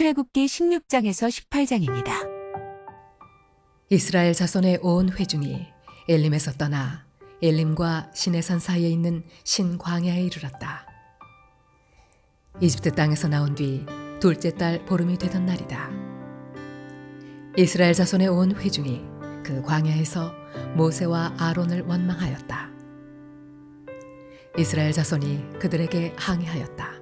출애굽기 16장에서 18장입니다. 이스라엘 자손의 온 회중이 엘림에서 떠나 엘림과 시내산 사이에 있는 신광야에 이르렀다. 이집트 땅에서 나온 뒤 둘째 달 보름이 되던 날이다. 이스라엘 자손의 온 회중이 그 광야에서 모세와 아론을 원망하였다. 이스라엘 자손이 그들에게 항의하였다.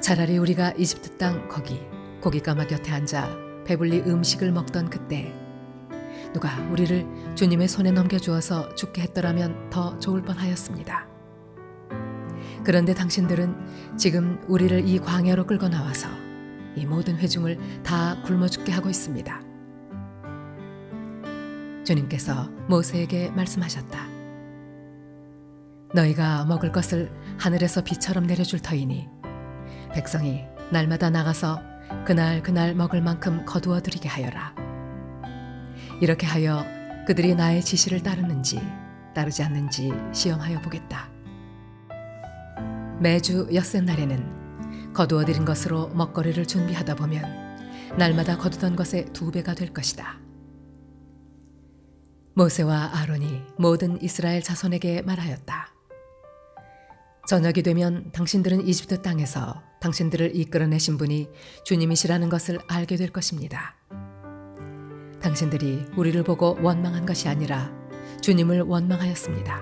차라리 우리가 이집트 땅 거기 고깃가마 곁에 앉아 배불리 음식을 먹던 그때 누가 우리를 주님의 손에 넘겨주어서 죽게 했더라면 더 좋을 뻔하였습니다. 그런데 당신들은 지금 우리를 이 광야로 끌고 나와서 이 모든 회중을 다 굶어 죽게 하고 있습니다. 주님께서 모세에게 말씀하셨다. 너희가 먹을 것을 하늘에서 비처럼 내려줄 터이니 백성이 날마다 나가서 그날 먹을 만큼 거두어 들이게 하여라. 이렇게 하여 그들이 나의 지시를 따르는지 따르지 않는지 시험하여 보겠다. 매주 엿새날에는 거두어 들인 것으로 먹거리를 준비하다 보면 날마다 거두던 것의 2배가 될 것이다. 모세와 아론이 모든 이스라엘 자손에게 말하였다. 저녁이 되면 당신들은 이집트 땅에서 당신들을 이끌어내신 분이 주님이시라는 것을 알게 될 것입니다. 당신들이 우리를 보고 원망한 것이 아니라 주님을 원망하였습니다.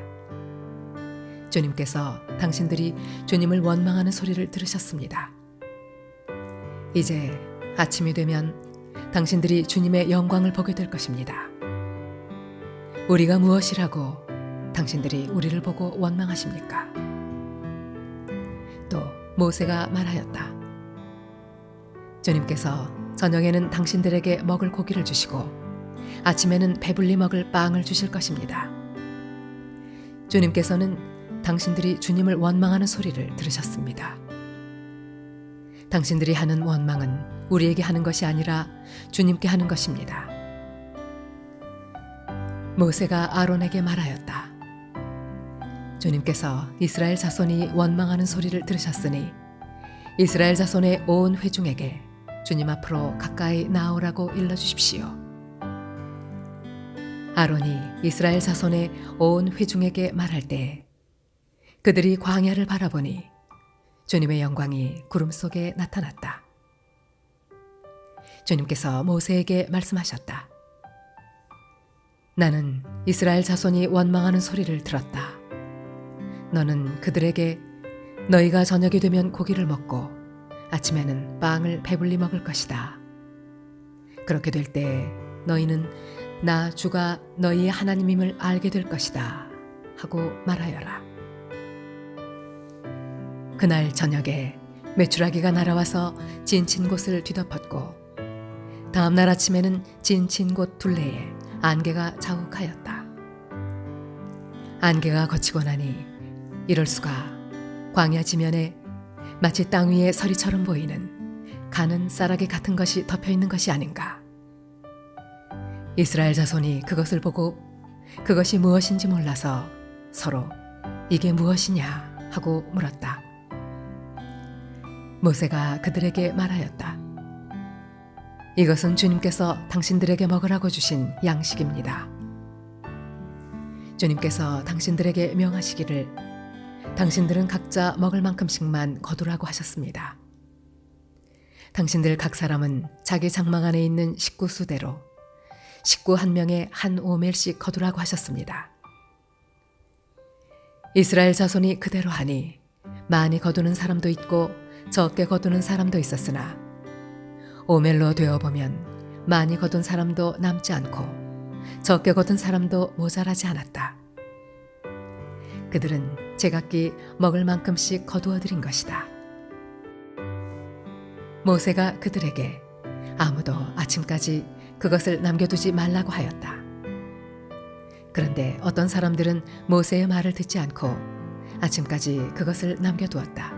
주님께서 당신들이 주님을 원망하는 소리를 들으셨습니다. 이제 아침이 되면 당신들이 주님의 영광을 보게 될 것입니다. 우리가 무엇이라고 당신들이 우리를 보고 원망하십니까? 또 모세가 말하였다. 주님께서 저녁에는 당신들에게 먹을 고기를 주시고 아침에는 배불리 먹을 빵을 주실 것입니다. 주님께서는 당신들이 주님을 원망하는 소리를 들으셨습니다. 당신들이 하는 원망은 우리에게 하는 것이 아니라 주님께 하는 것입니다. 모세가 아론에게 말하였다. 주님께서 이스라엘 자손이 원망하는 소리를 들으셨으니 이스라엘 자손의 온 회중에게 주님 앞으로 가까이 나오라고 일러주십시오. 아론이 이스라엘 자손의 온 회중에게 말할 때 그들이 광야를 바라보니 주님의 영광이 구름 속에 나타났다. 주님께서 모세에게 말씀하셨다. 나는 이스라엘 자손이 원망하는 소리를 들었다. 너는 그들에게 너희가 저녁이 되면 고기를 먹고 아침에는 빵을 배불리 먹을 것이다. 그렇게 될 때 너희는 나 주가 너희의 하나님임을 알게 될 것이다 하고 말하여라. 그날 저녁에 메추라기가 날아와서 진친 곳을 뒤덮었고 다음 날 아침에는 진친 곳 둘레에 안개가 자욱하였다. 안개가 거치고 나니 이럴 수가 광야 지면에 마치 땅 위에 서리처럼 보이는 가는 쌀아기 같은 것이 덮여 있는 것이 아닌가. 이스라엘 자손이 그것을 보고 그것이 무엇인지 몰라서 서로 이게 무엇이냐 하고 물었다. 모세가 그들에게 말하였다. 이것은 주님께서 당신들에게 먹으라고 주신 양식입니다. 주님께서 당신들에게 명하시기를 당신들은 각자 먹을 만큼씩만 거두라고 하셨습니다. 당신들 각 사람은 자기 장막 안에 있는 식구 수대로 식구 한 명에 한 오멜씩 거두라고 하셨습니다. 이스라엘 자손이 그대로 하니 많이 거두는 사람도 있고 적게 거두는 사람도 있었으나 오멜로 되어보면 많이 거둔 사람도 남지 않고 적게 거둔 사람도 모자라지 않았다. 그들은 제각기 먹을 만큼씩 거두어 들인 것이다. 모세가 그들에게 아무도 아침까지 그것을 남겨두지 말라고 하였다. 그런데 어떤 사람들은 모세의 말을 듣지 않고 아침까지 그것을 남겨두었다.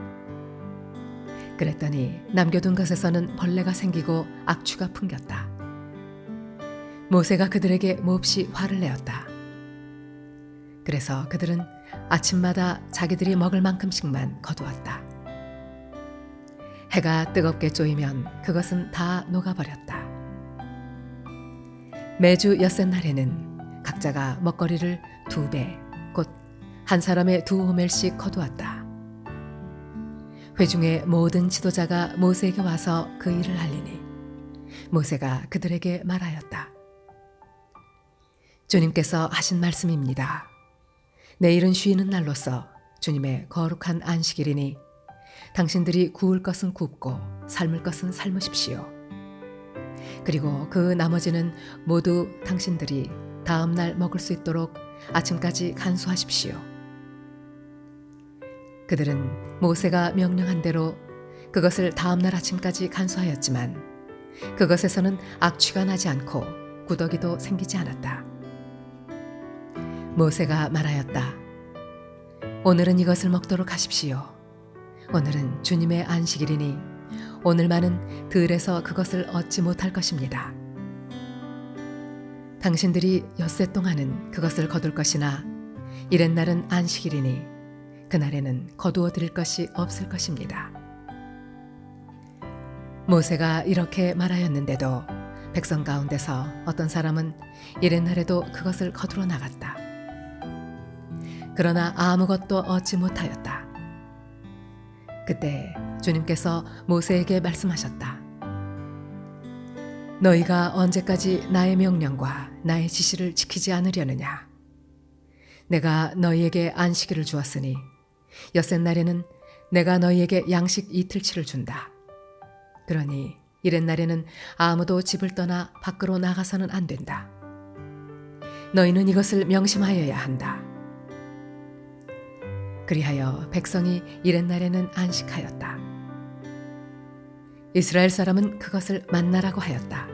그랬더니 남겨둔 것에서는 벌레가 생기고 악취가 풍겼다. 모세가 그들에게 몹시 화를 내었다. 그래서 그들은 아침마다 자기들이 먹을 만큼씩만 거두었다. 해가 뜨겁게 쪼이면 그것은 다 녹아버렸다. 매주 엿새날에는 각자가 먹거리를 2배, 곧 한 사람의 2호멜씩 거두었다. 회중의 모든 지도자가 모세에게 와서 그 일을 알리니 모세가 그들에게 말하였다. 주님께서 하신 말씀입니다. 내일은 쉬는 날로서 주님의 거룩한 안식일이니 당신들이 구울 것은 굽고 삶을 것은 삶으십시오. 그리고 그 나머지는 모두 당신들이 다음 날 먹을 수 있도록 아침까지 간수하십시오. 그들은 모세가 명령한 대로 그것을 다음 날 아침까지 간수하였지만 그것에서는 악취가 나지 않고 구더기도 생기지 않았다. 모세가 말하였다. 오늘은 이것을 먹도록 하십시오. 오늘은 주님의 안식일이니 오늘만은 들에서 그것을 얻지 못할 것입니다. 당신들이 엿새 동안은 그것을 거둘 것이나 이렛날은 안식일이니 그날에는 거두어 드릴 것이 없을 것입니다. 모세가 이렇게 말하였는데도 백성 가운데서 어떤 사람은 이렛날에도 그것을 거두러 나갔다. 그러나 아무것도 얻지 못하였다. 그때 주님께서 모세에게 말씀하셨다. 너희가 언제까지 나의 명령과 나의 지시를 지키지 않으려느냐? 내가 너희에게 안식일을 주었으니 엿새날에는 내가 너희에게 양식 이틀치를 준다. 그러니 이렛날에는 아무도 집을 떠나 밖으로 나가서는 안 된다. 너희는 이것을 명심하여야 한다. 그리하여 백성이 이렛날에는 안식하였다. 이스라엘 사람은 그것을 만나라고 하였다.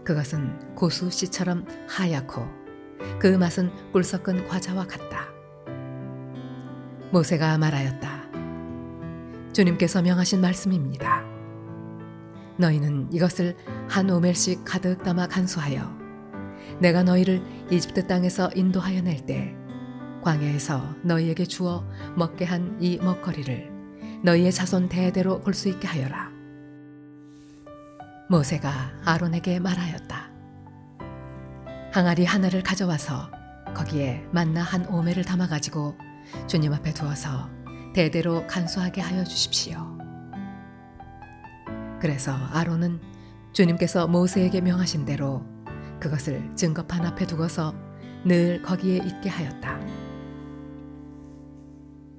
그것은 고수 씨처럼 하얗고 그 맛은 꿀 섞은 과자와 같다. 모세가 말하였다. 주님께서 명하신 말씀입니다. 너희는 이것을 한 오멜씩 가득 담아 간수하여 내가 너희를 이집트 땅에서 인도하여 낼 때 광야에서 너희에게 주어 먹게 한 이 먹거리를 너희의 자손 대대로 볼 수 있게 하여라. 모세가 아론에게 말하였다. 항아리 하나를 가져와서 거기에 만나 한 오멜을 담아가지고 주님 앞에 두어서 대대로 간수하게 하여 주십시오. 그래서 아론은 주님께서 모세에게 명하신 대로 그것을 증거판 앞에 두고서 늘 거기에 있게 하였다.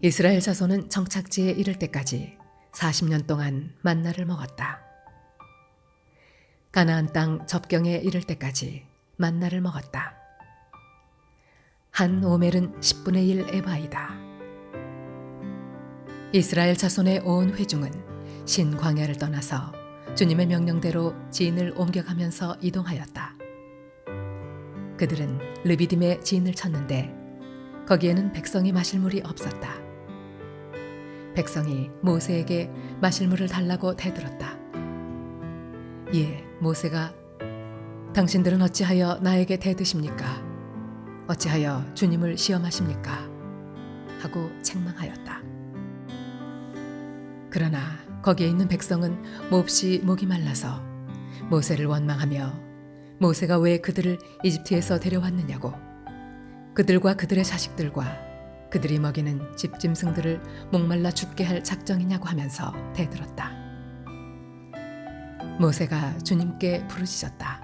이스라엘 자손은 정착지에 이를 때까지 40년 동안 만나를 먹었다. 가나안 땅 접경에 이를 때까지 만나를 먹었다. 한 오멜은 10분의 1 에바이다. 이스라엘 자손의 온 회중은 신 광야를 떠나서 주님의 명령대로 진을 옮겨가면서 이동하였다. 그들은 르비딤에 진을 쳤는데 거기에는 백성이 마실 물이 없었다. 백성이 모세에게 마실 물을 달라고 대들었다. 이에 모세가 당신들은 어찌하여 나에게 대드십니까? 어찌하여 주님을 시험하십니까? 하고 책망하였다. 그러나 거기에 있는 백성은 몹시 목이 말라서 모세를 원망하며 모세가 왜 그들을 이집트에서 데려왔느냐고 그들과 그들의 자식들과 그들이 먹이는 집짐승들을 목말라 죽게 할 작정이냐고 하면서 대들었다. 모세가 주님께 부르짖었다.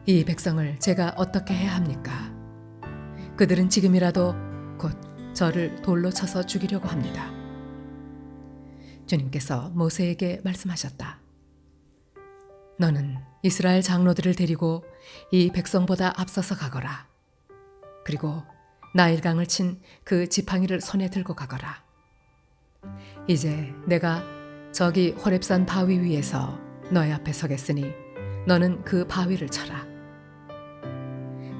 이 백성을 제가 어떻게 해야 합니까? 그들은 지금이라도 곧 저를 돌로 쳐서 죽이려고 합니다. 주님께서 모세에게 말씀하셨다. 너는 이스라엘 장로들을 데리고 이 백성보다 앞서서 가거라. 그리고 나일강을 친 그 지팡이를 손에 들고 가거라. 이제 내가 저기 호렙산 바위 위에서 너희 앞에 서겠으니 너는 그 바위를 쳐라.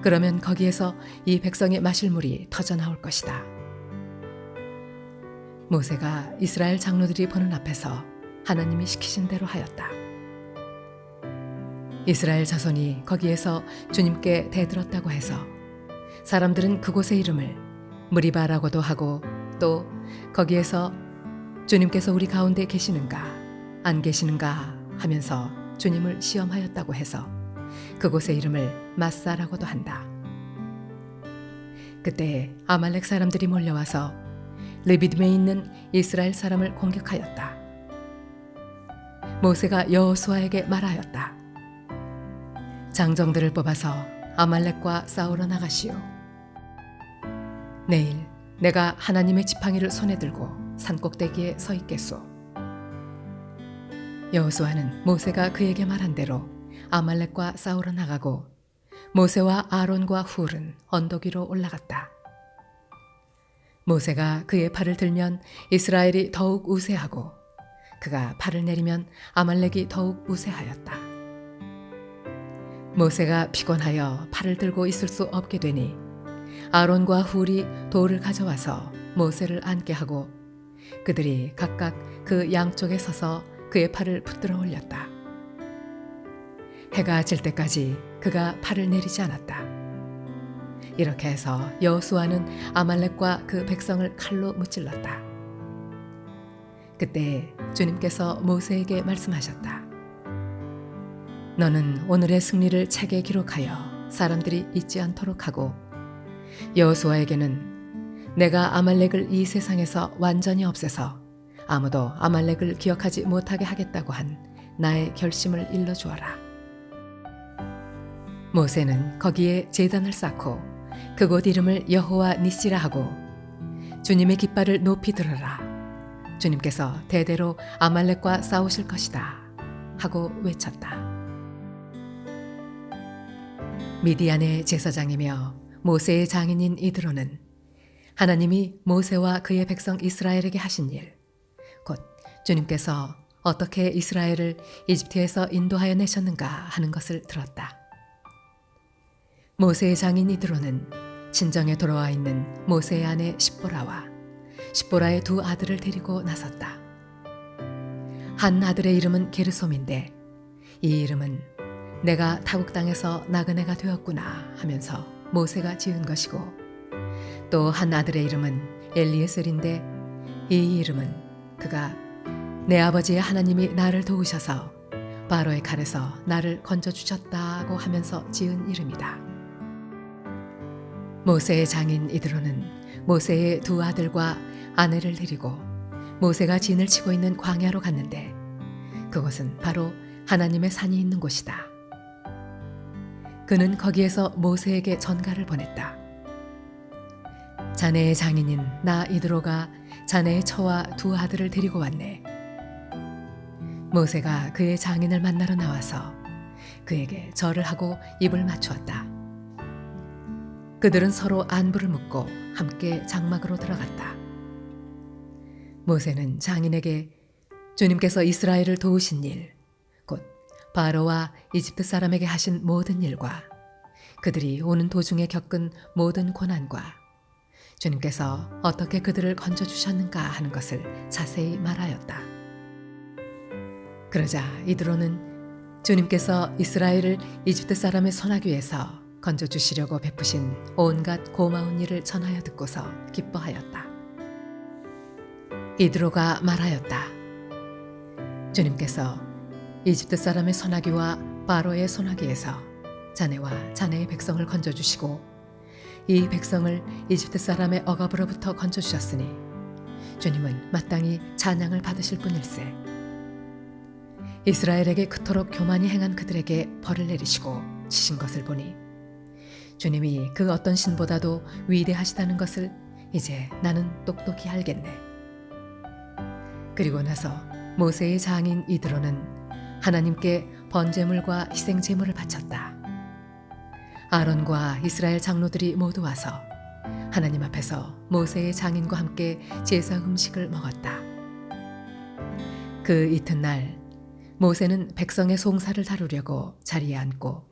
그러면 거기에서 이 백성의 마실 물이 터져 나올 것이다. 모세가 이스라엘 장로들이 보는 앞에서 하나님이 시키신 대로 하였다. 이스라엘 자손이 거기에서 주님께 대들었다고 해서 사람들은 그곳의 이름을 무리바라고도 하고 또 거기에서 주님께서 우리 가운데 계시는가 안 계시는가 하면서 주님을 시험하였다고 해서 그곳의 이름을 마사라고도 한다. 그때 아말렉 사람들이 몰려와서 르비딤에 있는 이스라엘 사람을 공격하였다. 모세가 여호수아에게 말하였다. 장정들을 뽑아서 아말렉과 싸우러 나가시오. 내일 내가 하나님의 지팡이를 손에 들고 산꼭대기에 서 있겠소. 여호수아는 모세가 그에게 말한 대로 아말렉과 싸우러 나가고 모세와 아론과 훌은 언덕 위로 올라갔다. 모세가 그의 팔을 들면 이스라엘이 더욱 우세하고 그가 팔을 내리면 아말렉이 더욱 우세하였다. 모세가 피곤하여 팔을 들고 있을 수 없게 되니 아론과 훌이 돌을 가져와서 모세를 앉게 하고 그들이 각각 그 양쪽에 서서 그의 팔을 붙들어 올렸다. 해가 질 때까지 그가 팔을 내리지 않았다. 이렇게 해서 여호수아는 아말렉과 그 백성을 칼로 무찔렀다. 그때 주님께서 모세에게 말씀하셨다. 너는 오늘의 승리를 책에 기록하여 사람들이 잊지 않도록 하고 여호수아에게는 내가 아말렉을 이 세상에서 완전히 없애서 아무도 아말렉을 기억하지 못하게 하겠다고 한 나의 결심을 일러주어라. 모세는 거기에 제단을 쌓고 그곳 이름을 여호와 니시라 하고 주님의 깃발을 높이 들어라. 주님께서 대대로 아말렉과 싸우실 것이다 하고 외쳤다. 미디안의 제사장이며 모세의 장인인 이드로는 하나님이 모세와 그의 백성 이스라엘에게 하신 일, 곧 주님께서 어떻게 이스라엘을 이집트에서 인도하여 내셨는가 하는 것을 들었다. 모세의 장인 이드로는 친정에 돌아와 있는 모세의 아내 십보라와 십보라의 두 아들을 데리고 나섰다. 한 아들의 이름은 게르솜인데 이 이름은 내가 타국 땅에서 나그네가 되었구나 하면서 모세가 지은 것이고 또 한 아들의 이름은 엘리에셀인데 이 이름은 그가 내 아버지의 하나님이 나를 도우셔서 바로의 칼에서 나를 건져주셨다고 하면서 지은 이름이다. 모세의 장인 이드로는 모세의 두 아들과 아내를 데리고 모세가 진을 치고 있는 광야로 갔는데 그곳은 바로 하나님의 산이 있는 곳이다. 그는 거기에서 모세에게 전가를 보냈다. 자네의 장인인 나 이드로가 자네의 처와 두 아들을 데리고 왔네. 모세가 그의 장인을 만나러 나와서 그에게 절을 하고 입을 맞추었다. 그들은 서로 안부를 묻고 함께 장막으로 들어갔다. 모세는 장인에게 주님께서 이스라엘을 도우신 일, 곧 바로와 이집트 사람에게 하신 모든 일과 그들이 오는 도중에 겪은 모든 고난과 주님께서 어떻게 그들을 건져주셨는가 하는 것을 자세히 말하였다. 그러자 이드로는 주님께서 이스라엘을 이집트 사람의 손아귀에서 건져주시려고 베푸신 온갖 고마운 일을 전하여 듣고서 기뻐하였다. 이드로가 말하였다. 주님께서 이집트 사람의 손아귀와 바로의 손아귀에서 자네와 자네의 백성을 건져주시고 이 백성을 이집트 사람의 억압으로부터 건져주셨으니 주님은 마땅히 찬양을 받으실 분일세. 이스라엘에게 그토록 교만히 행한 그들에게 벌을 내리시고 치신 것을 보니 주님이 그 어떤 신보다도 위대하시다는 것을 이제 나는 똑똑히 알겠네. 그리고 나서 모세의 장인 이드로는 하나님께 번제물과 희생제물을 바쳤다. 아론과 이스라엘 장로들이 모두 와서 하나님 앞에서 모세의 장인과 함께 제사 음식을 먹었다. 그 이튿날 모세는 백성의 송사를 다루려고 자리에 앉고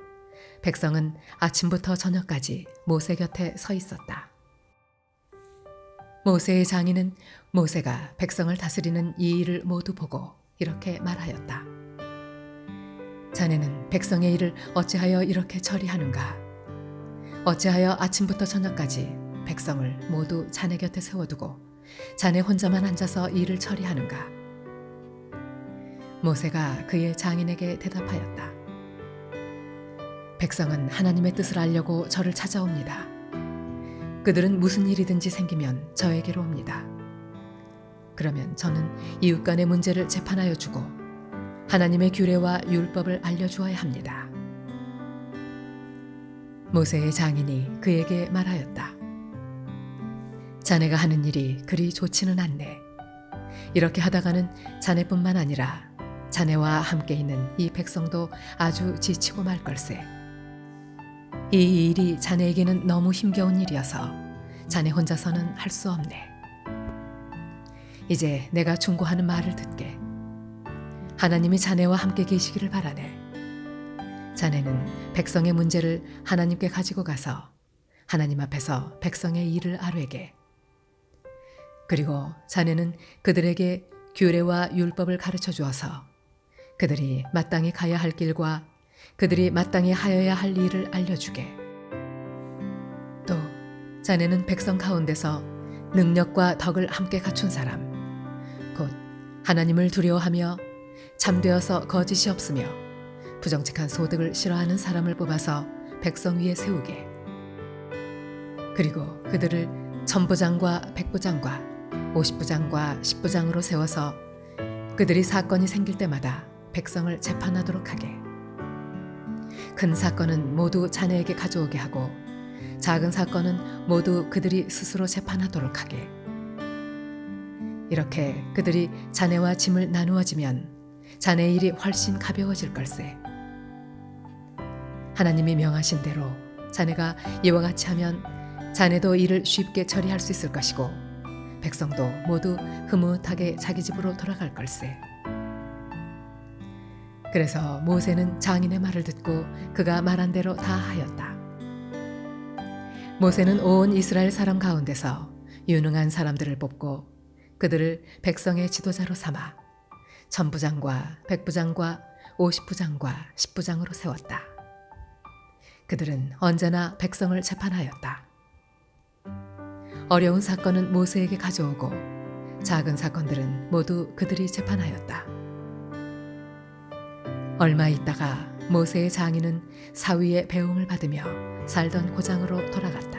백성은 아침부터 저녁까지 모세 곁에 서 있었다. 모세의 장인은 모세가 백성을 다스리는 이 일을 모두 보고 이렇게 말하였다. 자네는 백성의 일을 어찌하여 이렇게 처리하는가? 어찌하여 아침부터 저녁까지 백성을 모두 자네 곁에 세워두고 자네 혼자만 앉아서 일을 처리하는가? 모세가 그의 장인에게 대답하였다. 백성은 하나님의 뜻을 알려고 저를 찾아옵니다. 그들은 무슨 일이든지 생기면 저에게로 옵니다. 그러면 저는 이웃 간의 문제를 재판하여 주고 하나님의 규례와 율법을 알려주어야 합니다. 모세의 장인이 그에게 말하였다. 자네가 하는 일이 그리 좋지는 않네. 이렇게 하다가는 자네뿐만 아니라 자네와 함께 있는 이 백성도 아주 지치고 말 걸세. 이 일이 자네에게는 너무 힘겨운 일이어서 자네 혼자서는 할 수 없네. 이제 내가 충고하는 말을 듣게. 하나님이 자네와 함께 계시기를 바라네. 자네는 백성의 문제를 하나님께 가지고 가서 하나님 앞에서 백성의 일을 아뢰게. 그리고 자네는 그들에게 규례와 율법을 가르쳐 주어서 그들이 마땅히 가야 할 길과 그들이 마땅히 하여야 할 일을 알려주게. 또 자네는 백성 가운데서 능력과 덕을 함께 갖춘 사람, 곧 하나님을 두려워하며 참되어서 거짓이 없으며 부정직한 소득을 싫어하는 사람을 뽑아서 백성 위에 세우게. 그리고 그들을 천부장과 백부장과 50부장과 10부장으로 세워서 그들이 사건이 생길 때마다 백성을 재판하도록 하게. 큰 사건은 모두 자네에게 가져오게 하고 작은 사건은 모두 그들이 스스로 재판하도록 하게. 이렇게 그들이 자네와 짐을 나누어지면 자네의 일이 훨씬 가벼워질 걸세. 하나님이 명하신 대로 자네가 이와 같이 하면 자네도 일을 쉽게 처리할 수 있을 것이고 백성도 모두 흐뭇하게 자기 집으로 돌아갈 걸세. 그래서 모세는 장인의 말을 듣고 그가 말한 대로 다 하였다. 모세는 온 이스라엘 사람 가운데서 유능한 사람들을 뽑고 그들을 백성의 지도자로 삼아 천부장과 백부장과 50부장과 10부장으로 세웠다. 그들은 언제나 백성을 재판하였다. 어려운 사건은 모세에게 가져오고 작은 사건들은 모두 그들이 재판하였다. 얼마 있다가 모세의 장인은 사위의 배움을 받으며 살던 고장으로 돌아갔다.